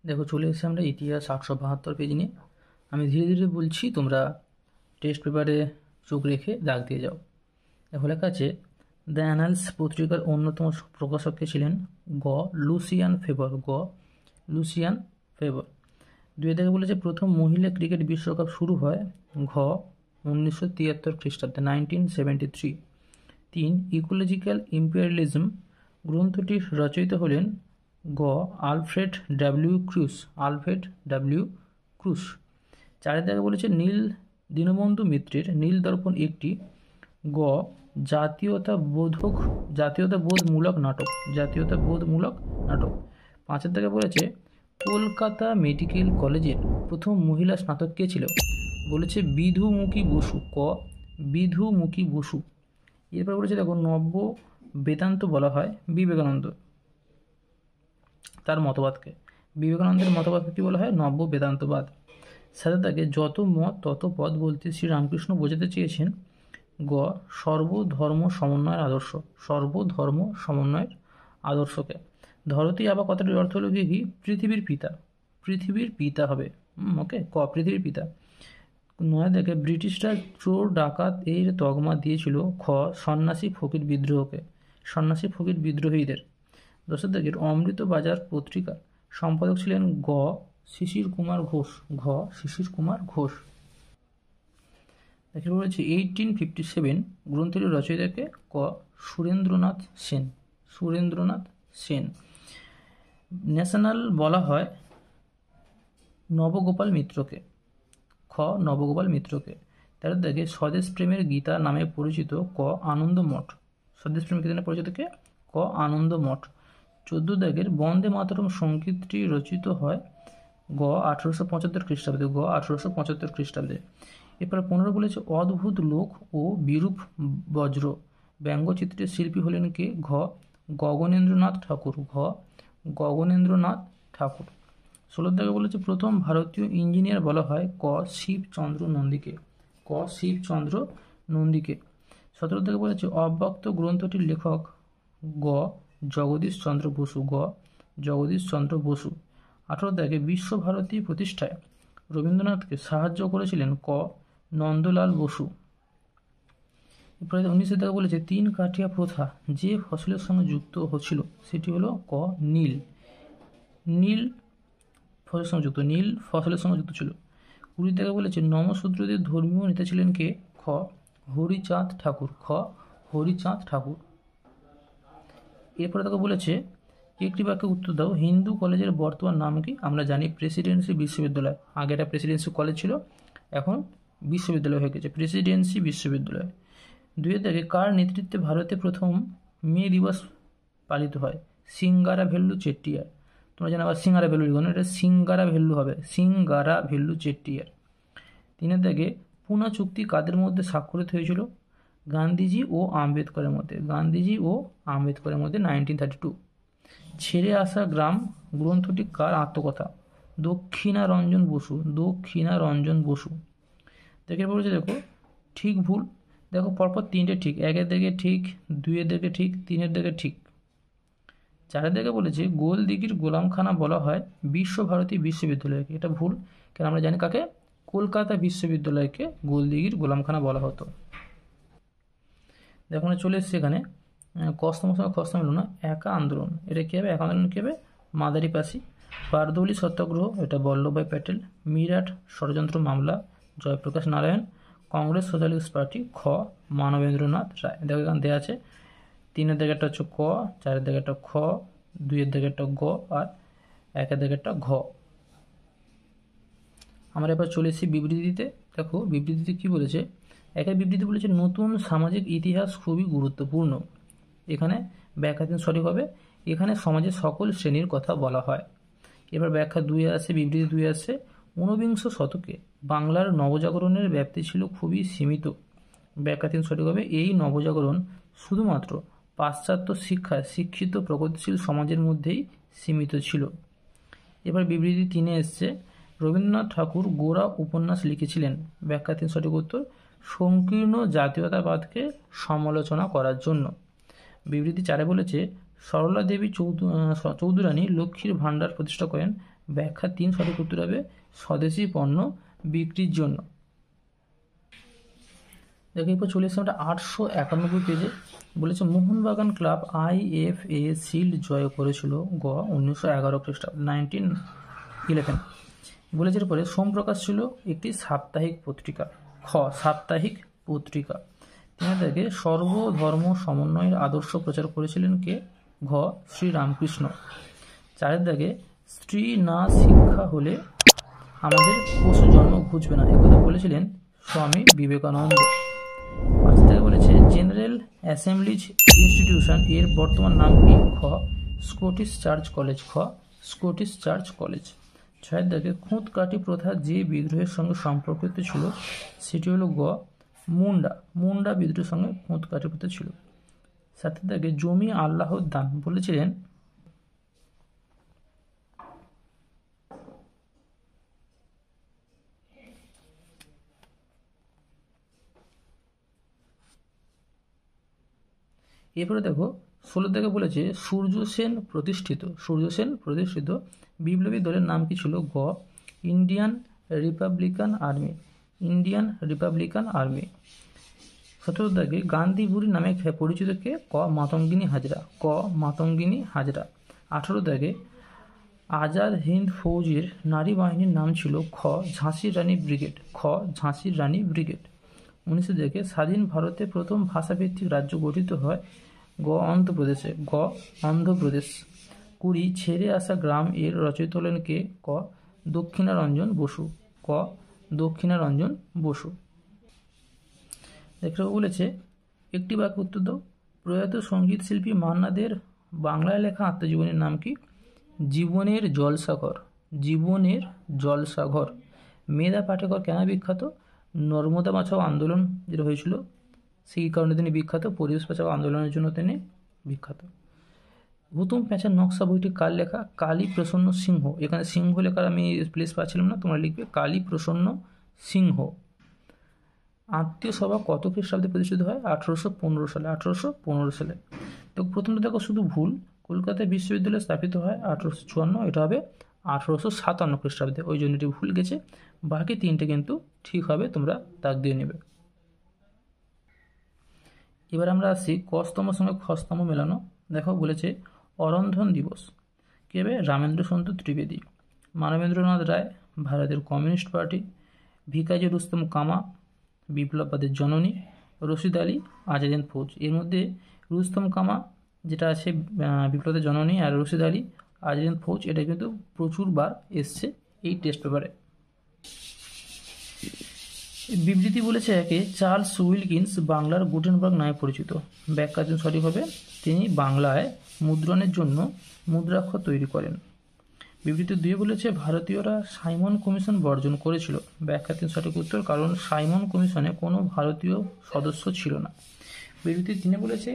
দেখো চলে এসেছি আমরা ইতিহাস 872 পেজ নিয়ে। আমি ধীরে ধীরে বলছি, তোমরা টেস্ট পেপারে চোখ রেখে দাগ দিয়ে যাও। দেখো লেখা আছে, দ্য অ্যানালস পত্রিকার অন্যতম প্রকাশক ছিলেন লুসিয়ান ফেভার। Lucien favour. 2 থেকে বলেছে প্রথম মহিলা ক্রিকেট বিশ্বকাপ শুরু হয় 1973 খ্রিস্টাব্দে 1973। 3 ইকোলজিক্যাল ইম্পেরিয়ালিজম গ্রন্থটির রচয়িতা হলেন আলফ্রেড ডাব্লিউ ক্রুশ। 4 থেকে বলেছে নীল দীনবন্ধু মিত্রের নীল দর্পণ একটি জাতীয়তাবোধমূলক নাটক। 5 থেকে বলেছে কলকাতা মেডিকেল কলেজের প্রথম মহিলা স্নাতক কে ছিল? বলেছে বিধুমুখী বসু। বিধুমুখী বসু। এরপর বলেছে দেখো নব্য বেদান্ত বলা হয় বিবেকানন্দ তার মতবাদকে। বিবেকানন্দের মতবাদকে কি বলা হয়? নব্য বেদান্তবাদ। সাথে তাকে যত মত তত পদ বলতে শ্রীরামকৃষ্ণ বোঝাতে চেয়েছেন সর্বধর্ম সমন্বয়ের আদর্শ। সর্বধর্ম সমন্বয়ের আদর্শকে। ধরতী আবার কথাটির অর্থ হলো কি? পৃথিবীর পিতা। পৃথিবীর পিতা হবে। ওকে, পৃথিবীর পিতা। 9 থেকে ব্রিটিশরা চোর ডাকাত এর তকমা দিয়েছিল সন্ন্যাসী ফকির বিদ্রোহকে। সন্ন্যাসী ফকির বিদ্রোহীদের। 10 থেকে অমৃত বাজার পত্রিকার সম্পাদক ছিলেন শিশির কুমার ঘোষ। শিশির কুমার ঘোষ। দেখে বলেছে 1857 গ্রন্থটির রচয়িতাকে সুরেন্দ্রনাথ সেন। সুরেন্দ্রনাথ সেন। ন্যাশনাল বলা হয় নবগোপাল মিত্রকে। নবগোপাল মিত্রকে। 13 থেকে স্বদেশ প্রেমের গীতা নামে পরিচিত আনন্দ মঠ। স্বদেশ প্রেমের গীতা নামে পরিচিত কে? আনন্দ মঠ। 14 দাগের বন্দে মাতরম সঙ্গীতটি রচিত হয় 1875 খ্রিস্টাব্দে। 1875 খ্রিস্টাব্দে। এরপর 15 বলেছে অদ্ভুত লোক ও বিরূপ বজ্র ব্যঙ্গচিত্রের শিল্পী হলেন কে? গগনেন্দ্রনাথ ঠাকুর। গগনেন্দ্রনাথ ঠাকুর। 16 থেকে বলেছে প্রথম ভারতীয় ইঞ্জিনিয়ার বলা হয় শিবচন্দ্র নন্দীকে। শিবচন্দ্র নন্দীকে। 17 থেকে বলেছে অব্যক্ত গ্রন্থটির লেখক জগদীশ চন্দ্র বসু। জগদীশ চন্দ্র বসু। 18 থেকে বিশ্বভারতী প্রতিষ্ঠায় রবীন্দ্রনাথকে সাহায্য করেছিলেন নন্দলাল বসু। এরপরে 19 থেকে বলেছে 3 কাঠিয়া প্রথা যে ফসলের সঙ্গে যুক্ত হচ্ছিল সেটি হলো নীল। নীল ফসলের সঙ্গে যুক্ত। নীল ফসলের সঙ্গে যুক্ত ছিল। 20 থেকে বলেছে নমশূদ্রদের ধর্মীয় নেতা ছিলেন কে? হরিচাঁদ ঠাকুর। হরিচাঁদ ঠাকুর। এরপরে তাকে বলেছে একটি বাক্যে উত্তর দাও, হিন্দু কলেজের বর্তমান নাম কি? আমরা জানি প্রেসিডেন্সি বিশ্ববিদ্যালয়। আগে এটা প্রেসিডেন্সি কলেজ ছিল, এখন বিশ্ববিদ্যালয় হয়ে গেছে, প্রেসিডেন্সি বিশ্ববিদ্যালয়। 2 থেকে কার নেতৃত্বে ভারতে প্রথম মে দিবস পালিত হয়? সিঙ্গারাভেল্লু চেট্টিয়ার। তোমরা জানো আবার সিঙ্গারাভেল্লু লিখো না, এটা সিঙ্গারাভেল্লু হবে। সিঙ্গারাভেল্লু চেট্টিয়ার। 3 থেকে পুনা চুক্তি কাদের মধ্যে স্বাক্ষরিত হয়েছিল? গান্ধীজি ও আম্বেদকরের মধ্যে। গান্ধীজি ও আম্বেদকরের মধ্যে 1932। ছেড়ে আসা গ্রাম গ্রন্থটি কার আত্মকথা? দক্ষিণারঞ্জন বসু। দক্ষিণারঞ্জন বসু। দেখে বলেছে দেখো ঠিক ভুল। দেখো পরপর 3টে ঠিক। 1-এর দিকে ঠিক, 2-এর দিকে ঠিক, 3-এর দিকে ঠিক। 4-এর দিকে বলেছে গোলদিঘির গোলামখানা বলা হয় বিশ্বভারতী বিশ্ববিদ্যালয়কে। এটা ভুল, কারণ আমরা জানি কাকে? কলকাতা বিশ্ববিদ্যালয়কে গোলদিঘির গোলামখানা বলা হতো। দেখো চলে এসছে এখানে কস্তম হলো না একা আন্দোলন। এটা কী হবে? একা আন্দোলন কী হবে? মাদারিপাসি। বারদৌলি সত্যাগ্রহ, এটা বল্লভভাই প্যাটেল। মিরাট ষড়যন্ত্র মামলা, জয়প্রকাশ নারায়ণ। কংগ্রেস সোশ্যালিস্ট পার্টি মানবেন্দ্রনাথ রায়। দেখো এখানে দেওয়া আছে 3-এর দিকে একটা হচ্ছে 4-এর দিকে একটা 2-এর দিকে একটা আর 1-এর দিকে একটা আমরা এবার চলে এসেছি বিবৃতিতে। দেখো বিবৃতিতে কি বলেছে? একের বিবৃতি বলেছে নতুন সামাজিক ইতিহাস খুবই গুরুত্বপূর্ণ। এখানে ব্যাখ্যাধীন সঠিক হবে। এখানে সমাজের সকল শ্রেণীর কথা বলা হয়। এবার ব্যাখ্যা 2 আসে, বিবৃতি 2 আসে। 19বিংশ শতকে বাংলার নবজাগরণের ব্যাপ্তি ছিল খুবই সীমিত। ব্যাখ্যাধীন সঠিক হবে এই নবজাগরণ শুধুমাত্র পাশ্চাত্য শিক্ষায় শিক্ষিত প্রগতিশীল সমাজের মধ্যেই সীমিত ছিল। এবার বিবৃতি 3 এসছে রবীন্দ্রনাথ ঠাকুর গোরা উপন্যাস লিখেছিলেন। ব্যাখ্যাধীন সঠিক উত্তর সংকীর্ণ জাতীয়তাবাদকে সমালোচনা করার জন্য। বিবৃতি 4 বলেছে সরলা দেবী চৌধুরানী লক্ষ্মীর ভাণ্ডার প্রতিষ্ঠা করেন ব্যাখ্যা 3 সঠিক উত্তর হবে স্বদেশি পণ্য বিক্রির জন্য। দেখো এরপর চলে এসেছে আমরা 891 পেজে। বলেছে মোহনবাগান ক্লাব IFA শিল্ড জয় করেছিল 1911 খ্রিস্টাব্দ 1911। বলেছে এরপরে সোমপ্রকাশ ছিল একটি সাপ্তাহিক পত্রিকা। সাপ্তাহিক পত্রিকা। তিনাদেরকে সর্বধর্ম সমন্বয়ের আদর্শ প্রচার করেছিলেন কে? শ্রীরামকৃষ্ণ। 4 দাগে স্ত্রী না শিক্ষা হলে আমাদের পশু জন্ম ঘুচবে না, একথা বলেছিলেন স্বামী বিবেকানন্দ। 5 দাগে বলেছে জেনারেল অ্যাসেম্বলিজ ইনস্টিটিউশন এর বর্তমান নাম কি? Scottish church college. Scottish church college. 6 দাগে খুঁতকাটি প্রথা যে বিদ্রোহের সঙ্গে সম্পর্কিত ছিল সেটি হলো মুন্ডা বিদ্রোহের সঙ্গে খুঁতকাটি প্রথা ছিল। 7 দাগে জমি আল্লাহর দান বলেছিলেন এরপরে দেখো 16 থেকে বলেছে সূর্য সেন প্রতিষ্ঠিত বিপ্লবী দলের নাম কি ছিল? Indian Republican army. 17 থেকে গান্ধী বুড়ি নামে পরিচিত কে? মাতঙ্গিনী হাজরা। 18 থেকে আজাদ হিন্দ ফৌজের নারী বাহিনীর নাম ছিল ঝাঁসির রানী ব্রিগেড। 19 থেকে স্বাধীন ভারতে প্রথম ভাষাভিত্তিক রাজ্য গঠিত হয় অন্ধ্রপ্রদেশ। 20 ছেড়ে আসা গ্রাম এর রচয়িতা হলেন কে? দক্ষিণারঞ্জন বসু। দেখো বলেছে একটি বাক্য উত্তর দাও। প্রয়াত সঙ্গীত শিল্পী মান্না দের বাংলায় লেখা আত্মজীবনীর নাম কি? জীবনের জলসাঘর। মেধা পাটেকর কেন বিখ্যাত? নর্মদা বাঁচাও আন্দোলন যেটা হয়েছিল সেই কারণে তিনি বিখ্যাত। পরিবেশ বাঁচাও আন্দোলনের জন্য তিনি বিখ্যাত। হুতুম প্যাঁচার নকশা বইটি কার লেখা? কালী প্রসন্ন সিংহ। এখানে সিংহ লেখার আমি প্লেস পাচ্ছিলাম না, তোমরা লিখবে কালী প্রসন্ন সিংহ। আত্মীয় সভা কত খ্রিস্টাব্দে প্রতিষ্ঠিত হয়? 1815 সালে। তো প্রথমটা দেখো শুধু ভুল, কলকাতা বিশ্ববিদ্যালয় স্থাপিত হয় 1854, এটা হবে 1857 খ্রিস্টাব্দে, ওই জন্য এটি ভুল গেছে। বাকি 3টে কিন্তু ঠিক হবে, তোমরা দাগ দিয়ে নেবে। এবার আমরা আসি কস্তম সঙ্গে খস্তম মেলানো। দেখো বলেছে অরন্ধন দিবস কে হবে? রামেন্দ্র সন্তু ত্রিবেদী। মানবেন্দ্রনাথ রায় ভারতের কমিউনিস্ট পার্টি। ভিকাজি রুস্তম কামা বিপ্লববাদের জননী। রশিদ আলী আজাদ হিন্দ ফৌজ। এর মধ্যে রুস্তম কামা যেটা আছে বিপ্লবের জননী, আর রশিদ আলী আজাদ হিন্দ ফৌজ এটা কিন্তু প্রচুর বার এসছে এই টেস্ট পেপারে। বিবৃতি বলেছে একে চার্লস উইলকিন্স বাংলার গুটেনবার্গ নামে পরিচিত। ব্যাখ্যা সঠিক হবে তিনি বাংলায় মুদ্রণের জন্য মুদ্রাক্ষর তৈরি করেন। বিবৃতি 2 বলেছে ভারতীয়রা সাইমন কমিশন বর্জন করেছিল। ব্যাখ্যা সঠিক উত্তর, কারণ সাইমন কমিশনে কোনো ভারতীয় সদস্য ছিল না। বিবৃতি 3 বলেছে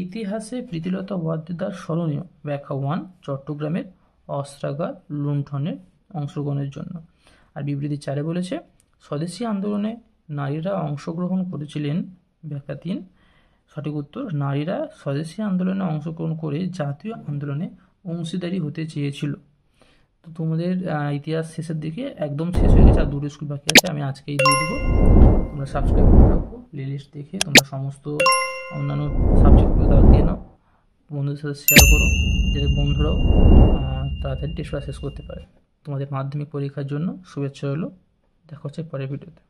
ইতিহাসে প্রীতিলতা ওয়াদ্দেদার স্মরণীয়। ব্যাখ্যা 1 চট্টগ্রামের অস্ত্রাগার লুণ্ঠনের অংশগ্রহণের জন্য। আর বিবৃতি 4 বলেছে স্বদেশী আন্দোলনে নারীরা অংশগ্রহণ করেছিলেন। ব্যাখ্যা 3 সঠিক উত্তর, নারীরা স্বদেশী আন্দোলনে অংশগ্রহণ করে জাতীয় আন্দোলনে অংশীদারি হতে চেয়েছিল। তো তোমাদের ইতিহাস শেষের দিকে একদম শেষ হয়ে গেছে, আর 2টো স্কুল বাকি আছে, আমি আজকেই দিয়ে দেবো। তোমরা সাবস্ক্রাইব করে রাখো, প্লেলিস্ট দেখে তোমরা সমস্ত অন্যান্য সাবজেক্টগুলো দাগ দিয়ে নাও, বন্ধুদের সাথে শেয়ার করো, যাতে বন্ধুরাও তাড়াতাড়ি টেস্টটা শেষ করতে পারে। তোমাদের মাধ্যমিক পরীক্ষার জন্য শুভেচ্ছা হলো। দেখা হচ্ছে পরের ভিডিওতে।